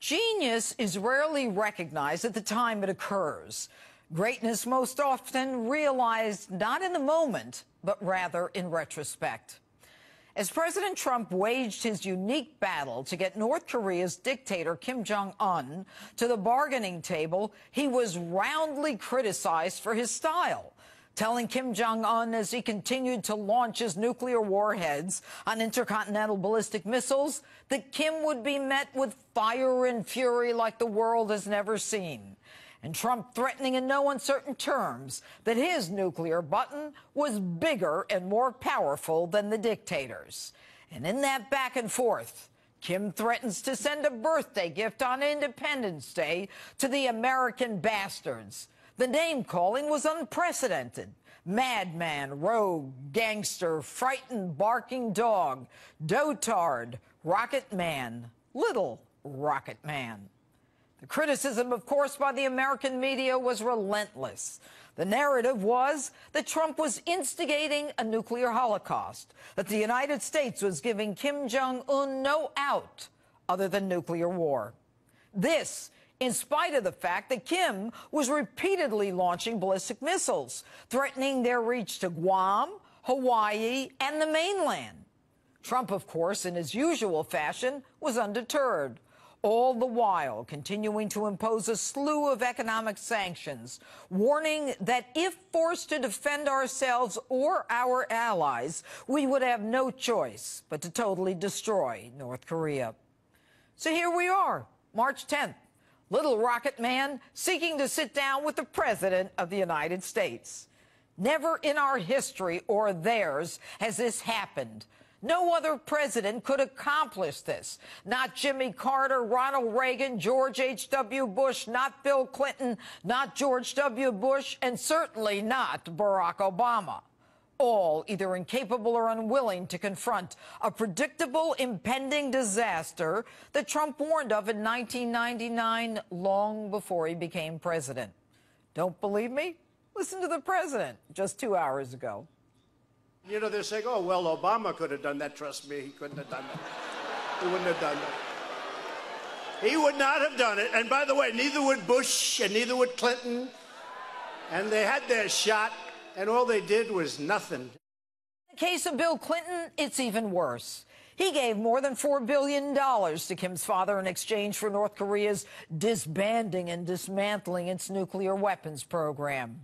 Genius is rarely recognized at the time it occurs. Greatness most often realized not in the moment, but rather in retrospect. As President Trump waged his unique battle to get North Korea's dictator Kim Jong-un to the bargaining table, he was roundly criticized for his style, telling Kim Jong-un as he continued to launch his nuclear warheads on intercontinental ballistic missiles that Kim would be met with fire and fury like the world has never seen. And Trump threatening in no uncertain terms that his nuclear button was bigger and more powerful than the dictator's. And in that back and forth, Kim threatens to send a birthday gift on Independence Day to the American bastards. The name-calling was unprecedented. Madman, rogue, gangster, frightened, barking dog, dotard, rocket man, little rocket man. The criticism, of course, by the American media was relentless. The narrative was that Trump was instigating a nuclear holocaust, that the United States was giving Kim Jong-un no out other than nuclear war. This, in spite of the fact that Kim was repeatedly launching ballistic missiles, threatening their reach to Guam, Hawaii, and the mainland. Trump, of course, in his usual fashion, was undeterred, all the while continuing to impose a slew of economic sanctions, warning that if forced to defend ourselves or our allies, we would have no choice but to totally destroy North Korea. So here we are, March 10th. Little Rocket Man seeking to sit down with the President of the United States. Never in our history or theirs has this happened. No other president could accomplish this. Not Jimmy Carter, Ronald Reagan, George H.W. Bush, not Bill Clinton, not George W. Bush, and certainly not Barack Obama. All either incapable or unwilling to confront a predictable impending disaster that Trump warned of in 1999, long before he became president. Don't believe me? Listen to the president just 2 hours ago. You know, they're saying, oh, well, Obama could have done that. Trust me, he couldn't have done that. He wouldn't have done that. He would not have done it. And by the way, neither would Bush and neither would Clinton. And they had their shot, and all they did was nothing. In the case of Bill Clinton, it's even worse. He gave more than $4 billion to Kim's father in exchange for North Korea's disbanding and dismantling its nuclear weapons program.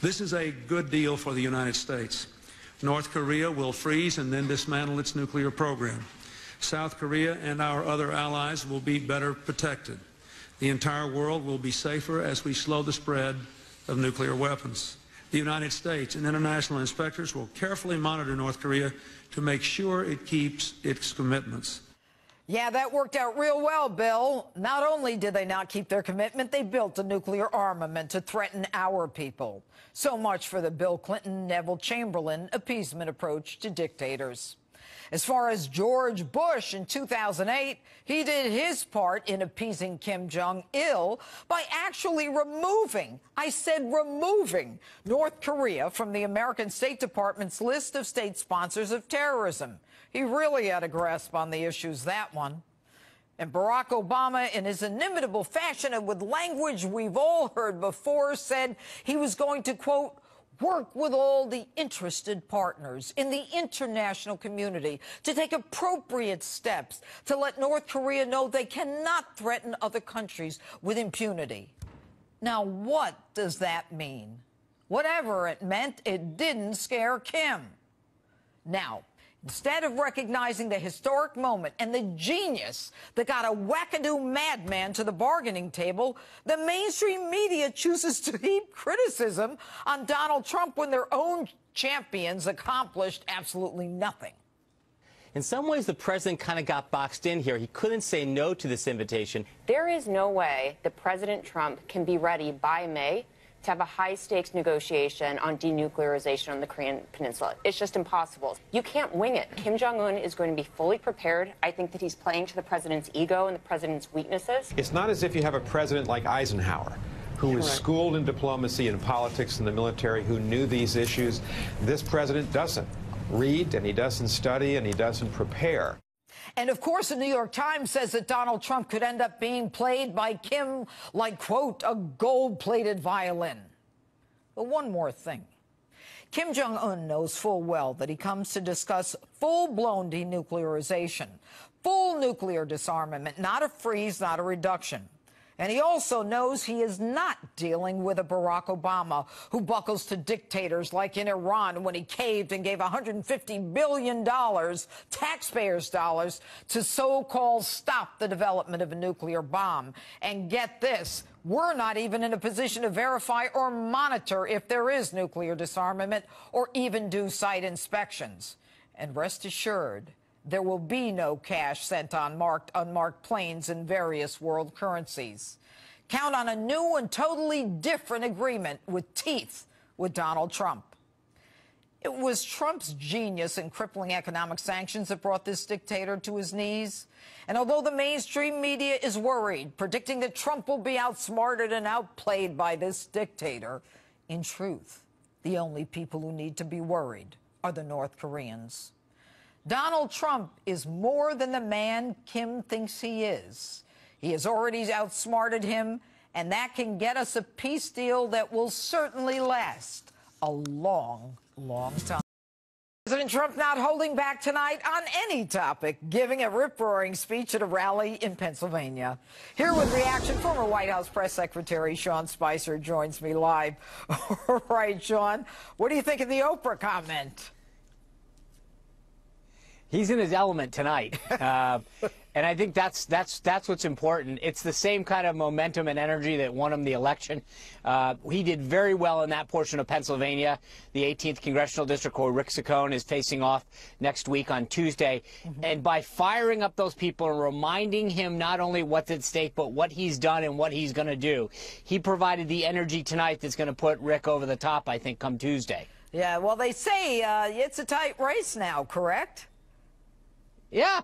This is a good deal for the United States. North Korea will freeze and then dismantle its nuclear program. South Korea and our other allies will be better protected. The entire world will be safer as we slow the spread of nuclear weapons. The United States and international inspectors will carefully monitor North Korea to make sure it keeps its commitments. Yeah, that worked out real well, Bill. Not only did they not keep their commitment, they built a nuclear armament to threaten our people. So much for the Bill Clinton, Neville Chamberlain appeasement approach to dictators. As far as George Bush in 2008, he did his part in appeasing Kim Jong-il by actually removing, I said removing, North Korea from the American State Department's list of state sponsors of terrorism. He really had a grasp on the issues, that one. And Barack Obama, in his inimitable fashion and with language we've all heard before, said he was going to, quote, work with all the interested partners in the international community to take appropriate steps to let North Korea know they cannot threaten other countries with impunity. Now, what does that mean? Whatever it meant, it didn't scare Kim. Now, instead of recognizing the historic moment and the genius that got a wackadoo madman to the bargaining table, the mainstream media chooses to heap criticism on Donald Trump when their own champions accomplished absolutely nothing. In some ways, the president kind of got boxed in here. He couldn't say no to this invitation. There is no way that President Trump can be ready by May to have a high-stakes negotiation on denuclearization on the Korean Peninsula. It's just impossible. You can't wing it. Kim Jong-un is going to be fully prepared. I think that he's playing to the president's ego and the president's weaknesses. It's not as if you have a president like Eisenhower, who was schooled in diplomacy and politics and the military, who knew these issues. This president doesn't read, and he doesn't study, and he doesn't prepare. And, of course, the New York Times says that Donald Trump could end up being played by Kim like, quote, a gold-plated violin. But one more thing. Kim Jong-un knows full well that he comes to discuss full-blown denuclearization, full nuclear disarmament, not a freeze, not a reduction. And he also knows he is not dealing with a Barack Obama who buckles to dictators like in Iran when he caved and gave $150 billion, taxpayers' dollars, to so-called stop the development of a nuclear bomb. And get this, we're not even in a position to verify or monitor if there is nuclear disarmament or even do site inspections. And rest assured, there will be no cash sent on unmarked planes in various world currencies. Count on a new and totally different agreement with teeth with Donald Trump. It was Trump's genius in crippling economic sanctions that brought this dictator to his knees. And although the mainstream media is worried, predicting that Trump will be outsmarted and outplayed by this dictator, in truth, the only people who need to be worried are the North Koreans. Donald Trump is more than the man Kim thinks he is. He has already outsmarted him, and that can get us a peace deal that will certainly last a long, long time. President Trump not holding back tonight on any topic, giving a rip-roaring speech at a rally in Pennsylvania. Here with reaction, former White House Press Secretary Sean Spicer joins me live. All right, Sean, what do you think of the Oprah comment? He's in his element tonight, and I think that's what's important. It's the same kind of momentum and energy that won him the election. He did very well in that portion of Pennsylvania. The 18th Congressional District, where Rick Saccone is facing off next week on Tuesday. And by firing up those people and reminding him not only what's at stake, but what he's done and what he's going to do, he provided the energy tonight that's going to put Rick over the top, I think, come Tuesday. Yeah, well, they say it's a tight race now, correct? Yeah,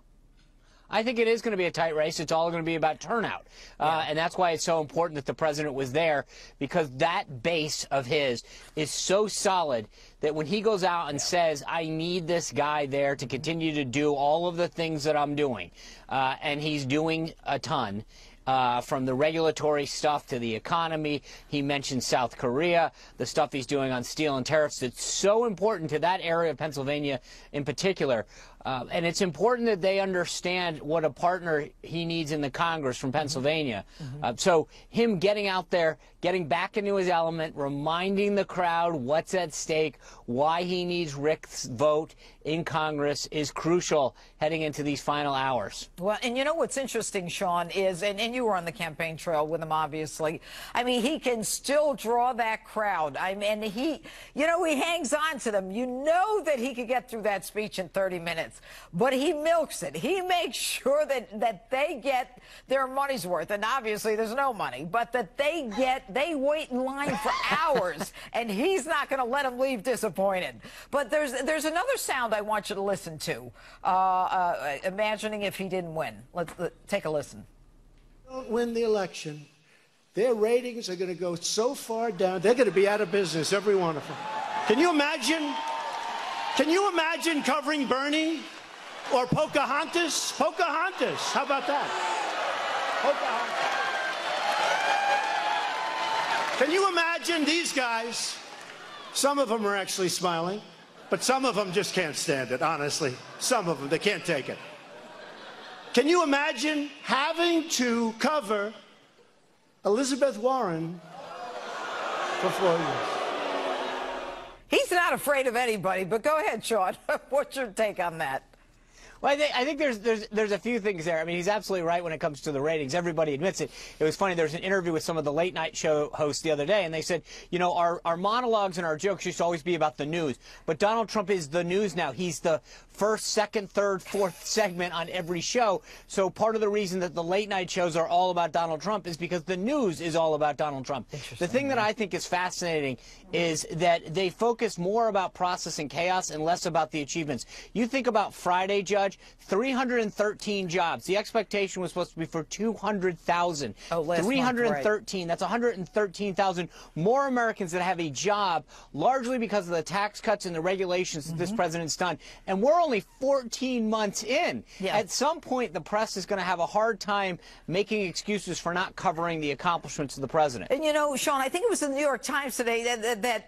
I think it is going to be a tight race. It's all going to be about turnout. And that's why it's so important that the president was there, because that base of his is so solid that when he goes out and says, I need this guy there to continue to do all of the things that I'm doing, and he's doing a ton. From the regulatory stuff to the economy. He mentioned South Korea, the stuff he's doing on steel and tariffs. It's so important to that area of Pennsylvania in particular. And it's important that they understand what a partner he needs in the Congress from Pennsylvania. So him getting out there, getting back into his element, reminding the crowd what's at stake, why he needs Rick's vote in Congress is crucial heading into these final hours. Well, and you know what's interesting, Sean, is, and you were on the campaign trail with him, obviously. I mean, he can still draw that crowd. I mean, he hangs on to them. You know that he could get through that speech in 30 minutes, but he milks it. He makes sure that they get their money's worth. And obviously there's no money, but that they wait in line for hours, and he's not going to let them leave disappointed. But there's another sound I want you to listen to, imagining if he didn't win. Let's take a listen. Don't win the election, their ratings are going to go so far down, they're going to be out of business, every one of them. Can you imagine? Can you imagine covering Bernie or Pocahontas? Pocahontas, how about that? Pocahontas. Can you imagine these guys? Some of them are actually smiling, but some of them just can't stand it, honestly. Some of them, they can't take it. Can you imagine having to cover Elizabeth Warren for 4 years? He's not afraid of anybody, but go ahead, Sean. What's your take on that? Well, I think there's a few things there. I mean, he's absolutely right when it comes to the ratings. Everybody admits it. It was funny. There was an interview with some of the late night show hosts the other day, and they said, you know, our monologues and our jokes used to always be about the news. But Donald Trump is the news now. He's the first, second, third, fourth segment on every show. So part of the reason that the late night shows are all about Donald Trump is because the news is all about Donald Trump. The thing that I think is fascinating is that they focus more about process and chaos and less about the achievements. You think about Friday, Judge, 313 jobs. The expectation was supposed to be for 200,000. Oh, 313. Right. That's 113,000 more Americans that have a job, largely because of the tax cuts and the regulations that this president's done. And we're only 14 months in. Yeah. At some point, the press is going to have a hard time making excuses for not covering the accomplishments of the president. And you know, Sean, I think it was the New York Times today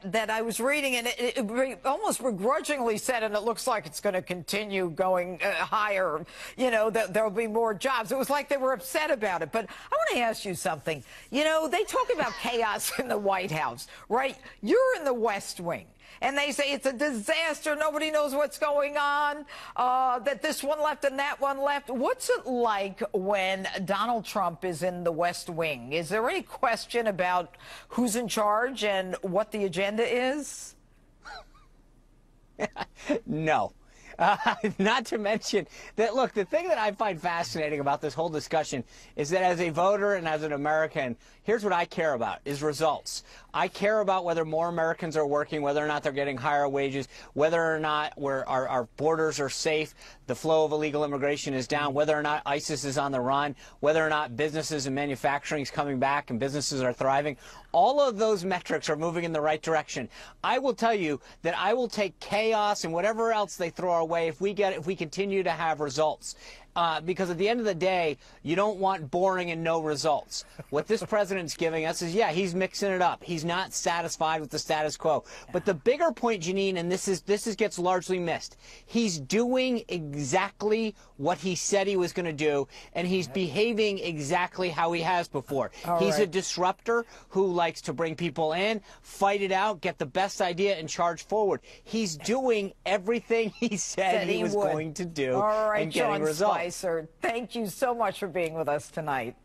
that I was reading, and it almost begrudgingly said, and it looks like it's going to continue going higher, you know, that there'll be more jobs. It was like they were upset about it. But I want to ask you something. You know, they talk about chaos in the White House, right? You're in the West Wing. And they say it's a disaster, nobody knows what's going on, that this one left and that one left. What's it like when Donald Trump is in the West Wing? Is there any question about who's in charge and what the agenda is? No. Not to mention that, look, the thing that I find fascinating about this whole discussion is that as a voter and as an American, here's what I care about, is results. I care about whether more Americans are working, whether or not they're getting higher wages, whether or not our borders are safe, the flow of illegal immigration is down, whether or not ISIS is on the run, whether or not businesses and manufacturing is coming back and businesses are thriving. All of those metrics are moving in the right direction. I will tell you that I will take chaos and whatever else they throw our way if we continue to have results. Because at the end of the day, you don't want boring and no results. What this president's giving us is, yeah, he's mixing it up. He's not satisfied with the status quo. But the bigger point, Jeanine, and this gets largely missed, he's doing exactly what he said he was going to do, and he's behaving exactly how he has before. He's a disruptor who likes to bring people in, fight it out, get the best idea, and charge forward. He's doing everything he said he was going to do and getting results. Thank you so much for being with us tonight.